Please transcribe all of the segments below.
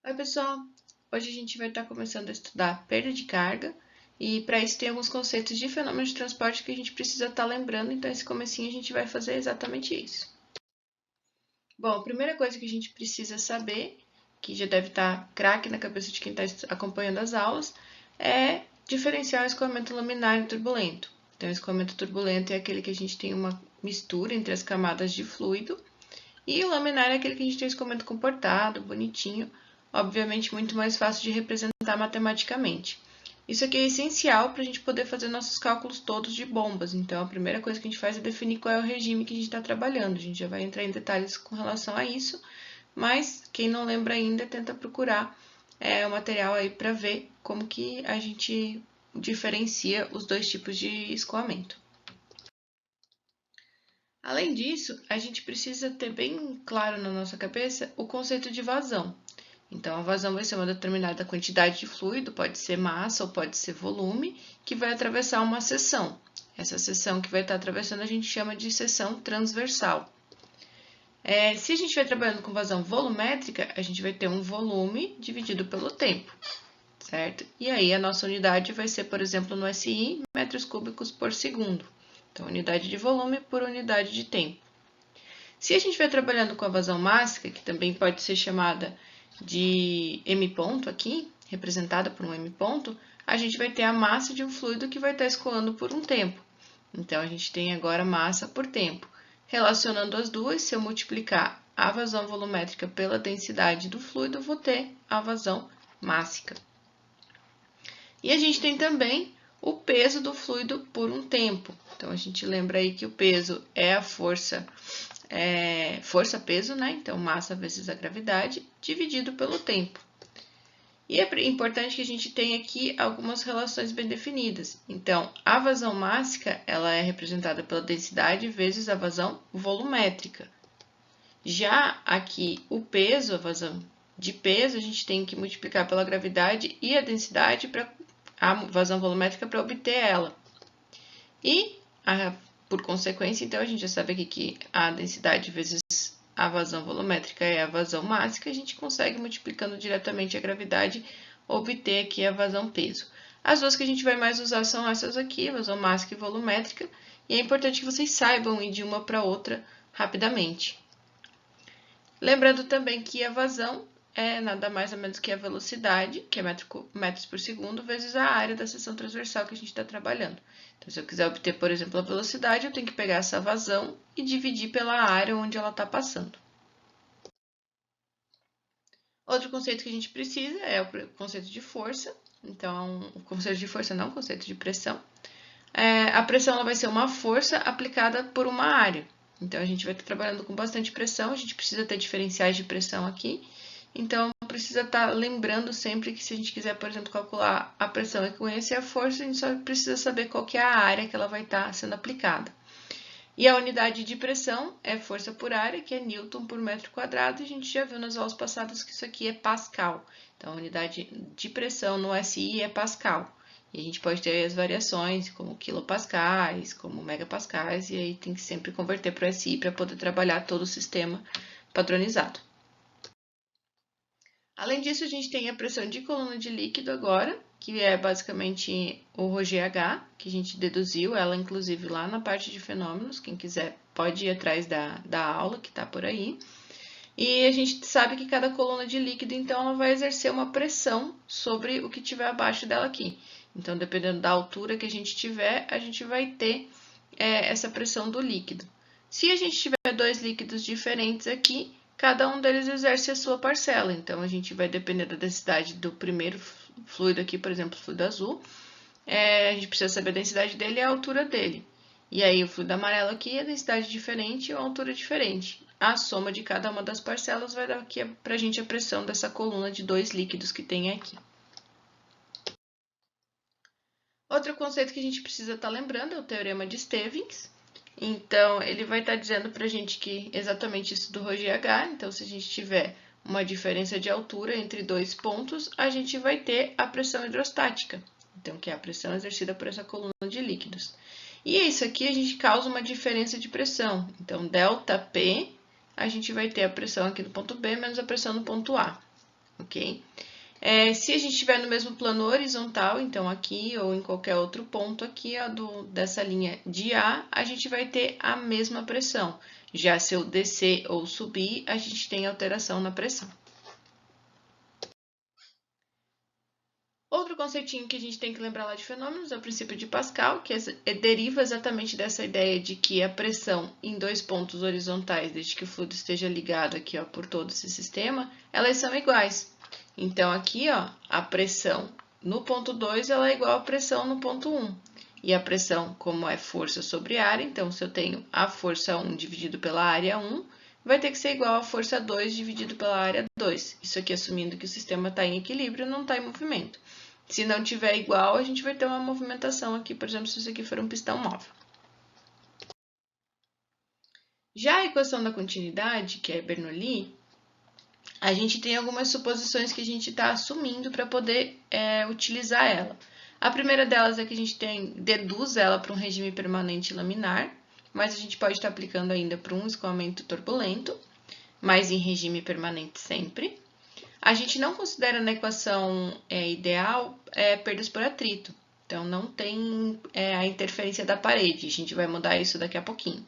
Oi, pessoal! Hoje a gente vai estar começando a estudar perda de carga e para isso tem alguns conceitos de fenômenos de transporte que a gente precisa estar lembrando, então esse comecinho a gente vai fazer exatamente isso. Bom, a primeira coisa que a gente precisa saber, que já deve estar craque na cabeça de quem está acompanhando as aulas, é diferenciar o escoamento laminar e turbulento. Então, o escoamento turbulento é aquele que a gente tem uma mistura entre as camadas de fluido, e o laminar é aquele que a gente tem o escoamento comportado, bonitinho, obviamente muito mais fácil de representar matematicamente. Isso aqui é essencial para a gente poder fazer nossos cálculos todos de bombas. Então, a primeira coisa que a gente faz é definir qual é o regime que a gente está trabalhando. A gente já vai entrar em detalhes com relação a isso, mas quem não lembra ainda, tenta procurar o material aí para ver como que a gente diferencia os dois tipos de escoamento. Além disso, a gente precisa ter bem claro na nossa cabeça o conceito de vazão. Então, a vazão vai ser uma determinada quantidade de fluido, pode ser massa ou pode ser volume, que vai atravessar uma seção. Essa seção que vai estar atravessando a gente chama de seção transversal. Se a gente estiver trabalhando com vazão volumétrica, a gente vai ter um volume dividido pelo tempo, certo? E aí a nossa unidade vai ser, por exemplo, no SI, metros cúbicos por segundo. Então, unidade de volume por unidade de tempo. Se a gente estiver trabalhando com a vazão mássica, que também pode ser chamada de M ponto aqui, representada por um M ponto, a gente vai ter a massa de um fluido que vai estar escoando por um tempo. Então, a gente tem agora massa por tempo. Relacionando as duas, se eu multiplicar a vazão volumétrica pela densidade do fluido, eu vou ter a vazão mássica. E a gente tem também o peso do fluido por um tempo. Então, a gente lembra aí que o peso é a força-peso, né? Então, massa vezes a gravidade, dividido pelo tempo. E é importante que a gente tenha aqui algumas relações bem definidas. Então, a vazão mássica, ela é representada pela densidade vezes a vazão volumétrica. Já aqui, o peso, a vazão de peso, a gente tem que multiplicar pela gravidade e a densidade para a vazão volumétrica para obter ela. E, por consequência, então, a gente já sabe aqui que a densidade vezes a vazão volumétrica é a vazão mássica, a gente consegue, multiplicando diretamente a gravidade, obter aqui a vazão peso. As duas que a gente vai mais usar são essas aqui, vazão mássica e volumétrica, e é importante que vocês saibam ir de uma para outra rapidamente. Lembrando também que a vazão é nada mais ou menos que a velocidade, que é metros por segundo, vezes a área da seção transversal que a gente está trabalhando. Então, se eu quiser obter, por exemplo, a velocidade, eu tenho que pegar essa vazão e dividir pela área onde ela está passando. Outro conceito que a gente precisa é o conceito de força. Então, o conceito de força não, o conceito de pressão. A pressão ela vai ser uma força aplicada por uma área. Então, a gente vai estar trabalhando com bastante pressão, a gente precisa ter diferenciais de pressão aqui. Então, precisa estar lembrando sempre que se a gente quiser, por exemplo, calcular a pressão e conhecer a força, a gente só precisa saber qual que é a área que ela vai estar sendo aplicada. E a unidade de pressão é força por área, que é Newton por metro quadrado, e a gente já viu nas aulas passadas que isso aqui é Pascal. Então, a unidade de pressão no SI é Pascal. E a gente pode ter as variações, como quilopascais, como megapascais, e aí tem que sempre converter para o SI para poder trabalhar todo o sistema padronizado. Além disso, a gente tem a pressão de coluna de líquido agora, que é basicamente o ρGH, que a gente deduziu, ela inclusive lá na parte de fenômenos, quem quiser pode ir atrás da aula que está por aí. E a gente sabe que cada coluna de líquido, então, ela vai exercer uma pressão sobre o que tiver abaixo dela aqui. Então, dependendo da altura que a gente tiver, a gente vai ter essa pressão do líquido. Se a gente tiver dois líquidos diferentes aqui, cada um deles exerce a sua parcela. Então, a gente vai depender da densidade do primeiro fluido aqui, por exemplo, o fluido azul. A gente precisa saber a densidade dele e a altura dele. E aí, o fluido amarelo aqui, a densidade diferente e a altura diferente. A soma de cada uma das parcelas vai dar aqui para a gente a pressão dessa coluna de dois líquidos que tem aqui. Outro conceito que a gente precisa estar lembrando é o teorema de Stevens. Então, ele vai estar dizendo para a gente que exatamente isso do ρGH. Então, se a gente tiver uma diferença de altura entre dois pontos, a gente vai ter a pressão hidrostática. Então, que é a pressão exercida por essa coluna de líquidos. E isso aqui a gente causa uma diferença de pressão. Então, ΔP, a gente vai ter a pressão aqui no ponto B menos a pressão no ponto A. ok? Se a gente estiver no mesmo plano horizontal, então aqui ou em qualquer outro ponto aqui ó, dessa linha de A, a gente vai ter a mesma pressão. Já se eu descer ou subir, a gente tem alteração na pressão. Outro conceitinho que a gente tem que lembrar lá de fenômenos é o princípio de Pascal, que deriva exatamente dessa ideia de que a pressão em dois pontos horizontais, desde que o fluido esteja ligado aqui ó, por todo esse sistema, elas são iguais. Então, aqui, ó, a pressão no ponto 2 ela é igual à pressão no ponto 1. E a pressão, como é força sobre área, então, se eu tenho a força 1 dividido pela área 1, vai ter que ser igual à força 2 dividido pela área 2. Isso aqui assumindo que o sistema está em equilíbrio, não está em movimento. Se não tiver igual, a gente vai ter uma movimentação aqui, por exemplo, se isso aqui for um pistão móvel. Já a equação da continuidade, que é Bernoulli, a gente tem algumas suposições que a gente está assumindo para poder utilizar ela. A primeira delas é que a gente deduz ela para um regime permanente laminar, mas a gente pode estar aplicando ainda para um escoamento turbulento, mas em regime permanente sempre. A gente não considera na equação ideal perdas por atrito, então não tem a interferência da parede, a gente vai mudar isso daqui a pouquinho.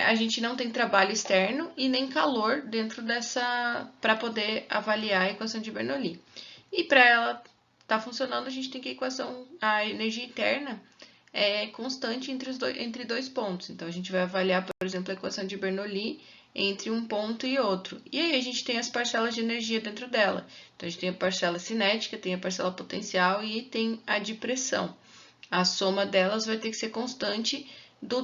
A gente não tem trabalho externo e nem calor dentro dessa para poder avaliar a equação de Bernoulli. E para ela estar funcionando, a gente tem que a energia interna é constante entre dois pontos. Então, a gente vai avaliar, por exemplo, a equação de Bernoulli entre um ponto e outro. E aí a gente tem as parcelas de energia dentro dela. Então, a gente tem a parcela cinética, tem a parcela potencial e tem a de pressão. A soma delas vai ter que ser constante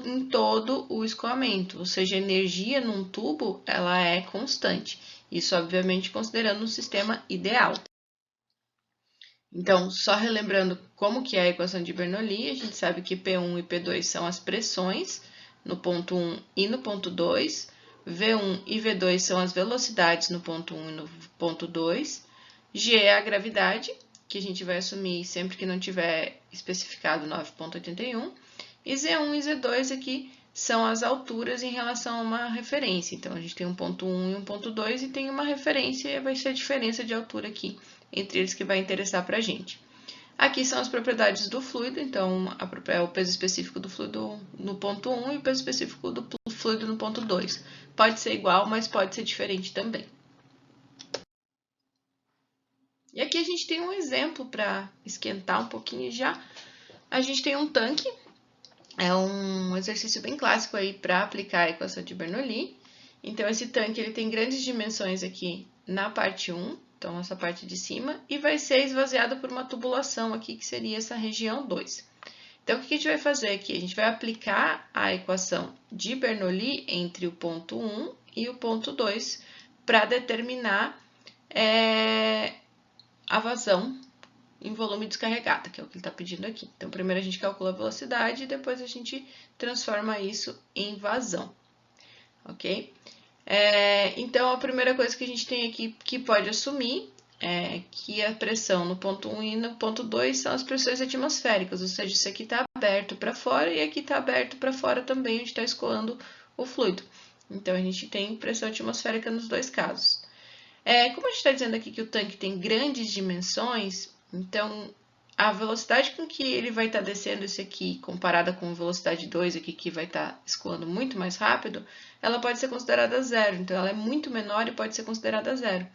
em todo o escoamento, ou seja, a energia num tubo ela é constante. Isso, obviamente, considerando um sistema ideal. Então, só relembrando como que é a equação de Bernoulli, a gente sabe que P1 e P2 são as pressões no ponto 1 e no ponto 2, V1 e V2 são as velocidades no ponto 1 e no ponto 2, G é a gravidade, que a gente vai assumir sempre que não tiver especificado 9.81, e Z1 e Z2 aqui são as alturas em relação a uma referência. Então, a gente tem um ponto 1 e um ponto 2 e tem uma referência, e vai ser a diferença de altura aqui entre eles que vai interessar para a gente. Aqui são as propriedades do fluido, então é o peso específico do fluido no ponto 1 e o peso específico do fluido no ponto 2. Pode ser igual, mas pode ser diferente também. E aqui a gente tem um exemplo para esquentar um pouquinho já. A gente tem um tanque, é um exercício bem clássico aí para aplicar a equação de Bernoulli. Então, esse tanque ele tem grandes dimensões aqui na parte 1, então essa parte de cima, e vai ser esvaziado por uma tubulação aqui, que seria essa região 2. Então, o que a gente vai fazer aqui? A gente vai aplicar a equação de Bernoulli entre o ponto 1 e o ponto 2 para determinar a vazão em volume descarregado, que é o que ele está pedindo aqui. Então, primeiro a gente calcula a velocidade e depois a gente transforma isso em vazão, ok? Então, a primeira coisa que a gente tem aqui que pode assumir é que a pressão no ponto 1 e no ponto 2 são as pressões atmosféricas, ou seja, isso aqui está aberto para fora e aqui está aberto para fora também, onde está escoando o fluido. Então, a gente tem pressão atmosférica nos dois casos. Como a gente está dizendo aqui que o tanque tem grandes dimensões, então a velocidade com que ele vai estar descendo esse aqui, comparada com a velocidade 2 aqui, que vai estar escoando muito mais rápido, ela pode ser considerada zero. Então, ela é muito menor e pode ser considerada zero.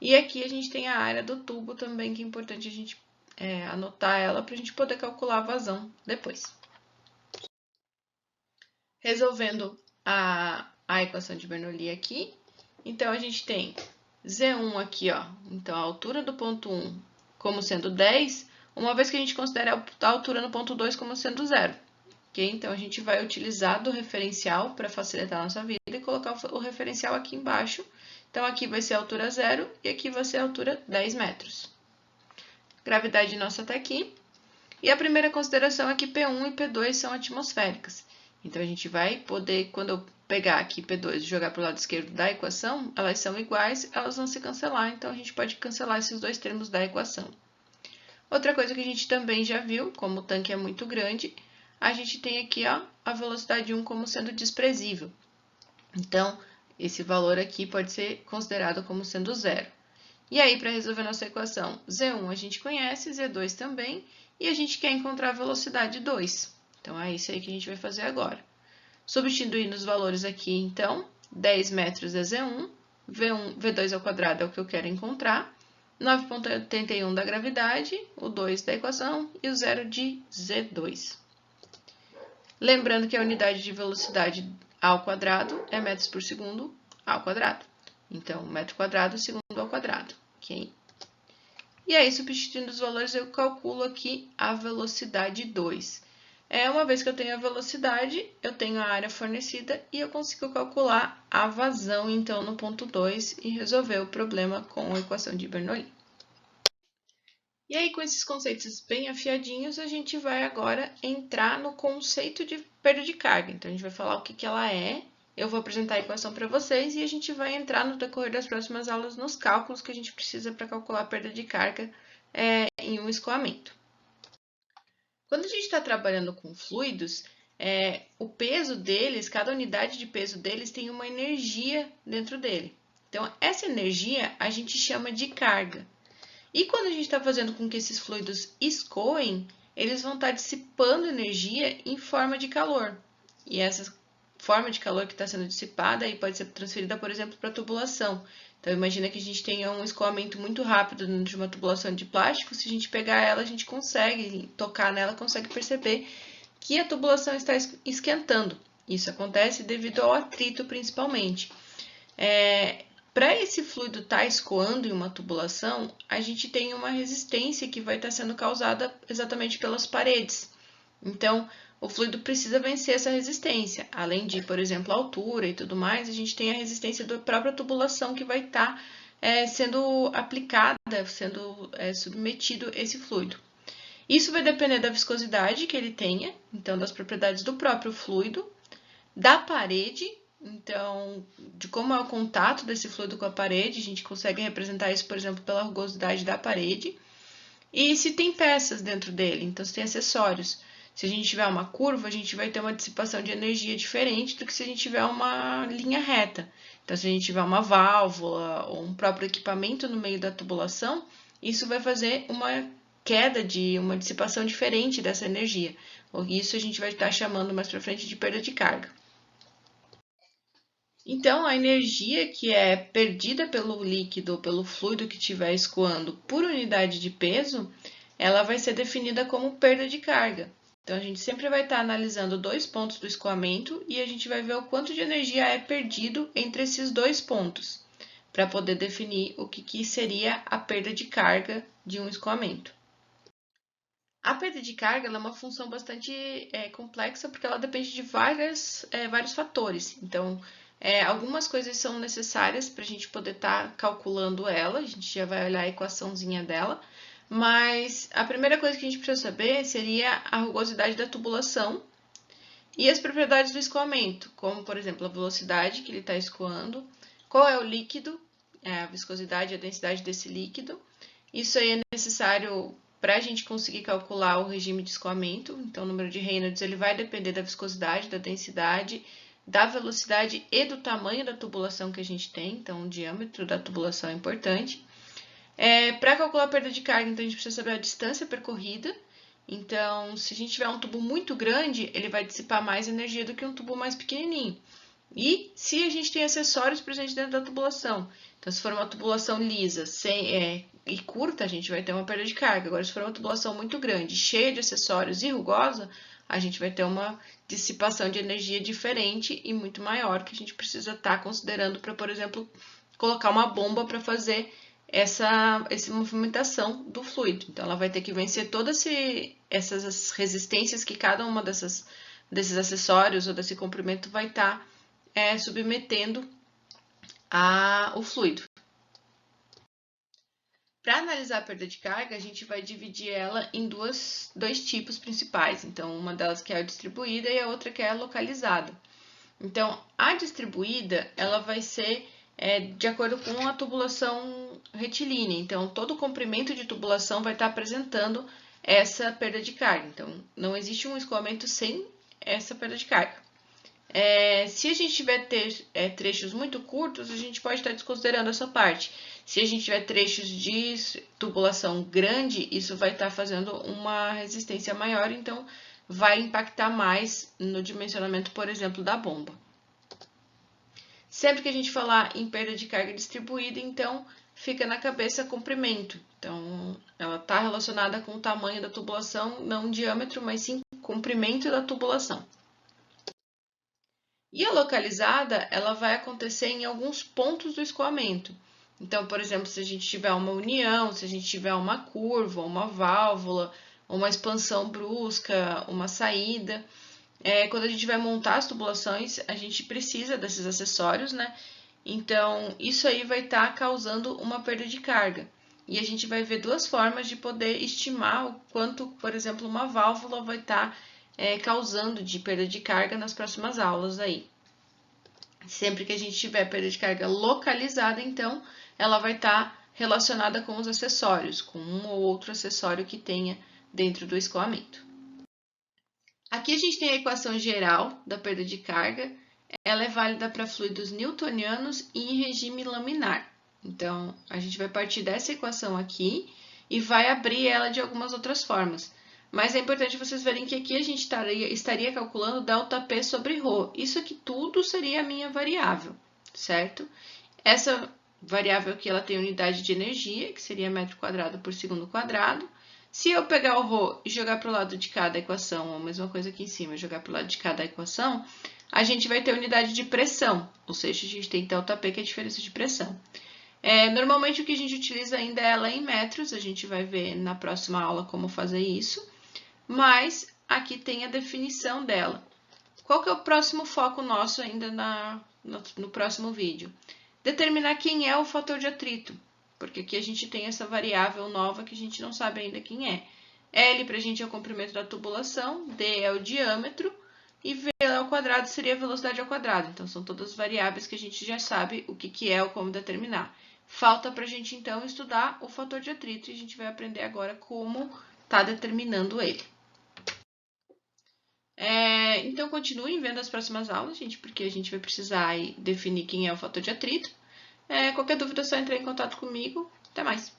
E aqui a gente tem a área do tubo também, que é importante a gente anotar ela para a gente poder calcular a vazão depois. Resolvendo a equação de Bernoulli aqui, então a gente tem Z1 aqui, ó, então a altura do ponto 1 como sendo 10, uma vez que a gente considera a altura no ponto 2 como sendo 0. Okay? Então, a gente vai utilizar do referencial para facilitar a nossa vida e colocar o referencial aqui embaixo. Então, aqui vai ser a altura 0 e aqui vai ser a altura 10 metros. Gravidade nossa está aqui. E a primeira consideração é que P1 e P2 são atmosféricas. Então, a gente vai poder, quando eu pegar aqui P2 e jogar para o lado esquerdo da equação, elas são iguais, elas vão se cancelar, então a gente pode cancelar esses dois termos da equação. Outra coisa que a gente também já viu, como o tanque é muito grande, a gente tem aqui ó, a velocidade 1 como sendo desprezível. Então, esse valor aqui pode ser considerado como sendo zero. E aí, para resolver nossa equação, Z1 a gente conhece, Z2 também, e a gente quer encontrar a velocidade 2. Então, é isso aí que a gente vai fazer agora. Substituindo os valores aqui, então, 10 metros é Z1, V2 ao quadrado é o que eu quero encontrar, 9,81 da gravidade, o 2 da equação e o 0 de Z2. Lembrando que a unidade de velocidade ao quadrado é metros por segundo ao quadrado. Então, metro quadrado, segundo ao quadrado, ok? E aí, substituindo os valores, eu calculo aqui a velocidade 2. Uma vez que eu tenho a velocidade, eu tenho a área fornecida e eu consigo calcular a vazão, então, no ponto 2 e resolver o problema com a equação de Bernoulli. E aí, com esses conceitos bem afiadinhos, a gente vai agora entrar no conceito de perda de carga. Então, a gente vai falar o que ela é, eu vou apresentar a equação para vocês e a gente vai entrar no decorrer das próximas aulas nos cálculos que a gente precisa para calcular a perda de carga em um escoamento. Quando a gente está trabalhando com fluidos, o peso deles, cada unidade de peso deles tem uma energia dentro dele. Então, essa energia a gente chama de carga. E quando a gente está fazendo com que esses fluidos escoem, eles vão estar dissipando energia em forma de calor. E essa forma de calor que está sendo dissipada aí pode ser transferida, por exemplo, para a tubulação. Então, imagina que a gente tenha um escoamento muito rápido dentro de uma tubulação de plástico. Se a gente pegar ela, a gente consegue tocar nela, consegue perceber que a tubulação está esquentando. Isso acontece devido ao atrito, principalmente. Para esse fluido estar escoando em uma tubulação, a gente tem uma resistência que vai estar sendo causada exatamente pelas paredes. Então, o fluido precisa vencer essa resistência. Além de, por exemplo, a altura e tudo mais, a gente tem a resistência da própria tubulação que vai estar sendo aplicada, sendo submetido esse fluido. Isso vai depender da viscosidade que ele tenha, então das propriedades do próprio fluido, da parede, então de como é o contato desse fluido com a parede, a gente consegue representar isso, por exemplo, pela rugosidade da parede, e se tem peças dentro dele, então se tem acessórios. Se a gente tiver uma curva, a gente vai ter uma dissipação de energia diferente do que se a gente tiver uma linha reta. Então, se a gente tiver uma válvula ou um próprio equipamento no meio da tubulação, isso vai fazer uma queda de uma dissipação diferente dessa energia. Isso a gente vai estar chamando mais para frente de perda de carga. Então, a energia que é perdida pelo líquido ou pelo fluido que estiver escoando por unidade de peso, ela vai ser definida como perda de carga. Então, a gente sempre vai estar analisando dois pontos do escoamento e a gente vai ver o quanto de energia é perdido entre esses dois pontos, para poder definir o que seria a perda de carga de um escoamento. A perda de carga é uma função bastante complexa porque ela depende de vários fatores. Então, algumas coisas são necessárias para a gente poder estar calculando ela, a gente já vai olhar a equaçãozinha dela. Mas a primeira coisa que a gente precisa saber seria a rugosidade da tubulação e as propriedades do escoamento, como, por exemplo, a velocidade que ele está escoando, qual é o líquido, a viscosidade e a densidade desse líquido. Isso aí é necessário para a gente conseguir calcular o regime de escoamento. Então, o número de Reynolds ele vai depender da viscosidade, da densidade, da velocidade e do tamanho da tubulação que a gente tem. Então, o diâmetro da tubulação é importante. Para calcular a perda de carga, então a gente precisa saber a distância percorrida. Então, se a gente tiver um tubo muito grande, ele vai dissipar mais energia do que um tubo mais pequenininho. E se a gente tem acessórios presentes dentro da tubulação. Então, se for uma tubulação lisa e curta, a gente vai ter uma perda de carga. Agora, se for uma tubulação muito grande, cheia de acessórios e rugosa, a gente vai ter uma dissipação de energia diferente e muito maior, que a gente precisa estar considerando para, por exemplo, colocar uma bomba para fazer essa movimentação do fluido. Então, ela vai ter que vencer todas essas resistências que cada uma desses acessórios ou desse comprimento vai estar submetendo o fluido. Para analisar a perda de carga, a gente vai dividir ela em dois tipos principais. Então, uma delas que é a distribuída e a outra que é a localizada. Então, a distribuída, ela vai ser de acordo com a tubulação retilínea. Então, todo o comprimento de tubulação vai estar apresentando essa perda de carga. Então, não existe um escoamento sem essa perda de carga. Se a gente tiver trechos muito curtos, a gente pode estar desconsiderando essa parte. Se a gente tiver trechos de tubulação grande, isso vai estar fazendo uma resistência maior, então vai impactar mais no dimensionamento, por exemplo, da bomba. Sempre que a gente falar em perda de carga distribuída, então fica na cabeça comprimento. Então, ela está relacionada com o tamanho da tubulação, não o diâmetro, mas sim o comprimento da tubulação. E a localizada, ela vai acontecer em alguns pontos do escoamento. Então, por exemplo, se a gente tiver uma união, se a gente tiver uma curva, uma válvula, uma expansão brusca, uma saída. Quando a gente vai montar as tubulações, a gente precisa desses acessórios, né? Então, isso aí vai estar causando uma perda de carga. E a gente vai ver duas formas de poder estimar o quanto, por exemplo, uma válvula vai estar causando de perda de carga nas próximas aulas aí. Sempre que a gente tiver perda de carga localizada, então, ela vai estar relacionada com os acessórios, com um ou outro acessório que tenha dentro do escoamento. Aqui a gente tem a equação geral da perda de carga. Ela é válida para fluidos newtonianos e em regime laminar. Então, a gente vai partir dessa equação aqui e vai abrir ela de algumas outras formas. Mas é importante vocês verem que aqui a gente estaria calculando ΔP sobre ρ. Isso aqui tudo seria a minha variável, certo? Essa variável aqui ela tem unidade de energia, que seria metro quadrado por segundo quadrado. Se eu pegar o ρ e jogar para o lado de cada equação, ou a mesma coisa aqui em cima, jogar para o lado de cada equação, a gente vai ter unidade de pressão, ou seja, a gente tem ΔP, que é a diferença de pressão. Normalmente o que a gente utiliza ainda é ela em metros, a gente vai ver na próxima aula como fazer isso, mas aqui tem a definição dela. Qual que é o próximo foco nosso ainda no próximo vídeo? Determinar quem é o fator de atrito, porque aqui a gente tem essa variável nova que a gente não sabe ainda quem é. L para a gente é o comprimento da tubulação, D é o diâmetro, e V ao quadrado seria a velocidade ao quadrado. Então, são todas variáveis que a gente já sabe o que é ou como determinar. Falta para a gente, então, estudar o fator de atrito e a gente vai aprender agora como está determinando ele. Então, continuem vendo as próximas aulas, gente, porque a gente vai precisar definir quem é o fator de atrito. Qualquer dúvida é só entrar em contato comigo. Até mais!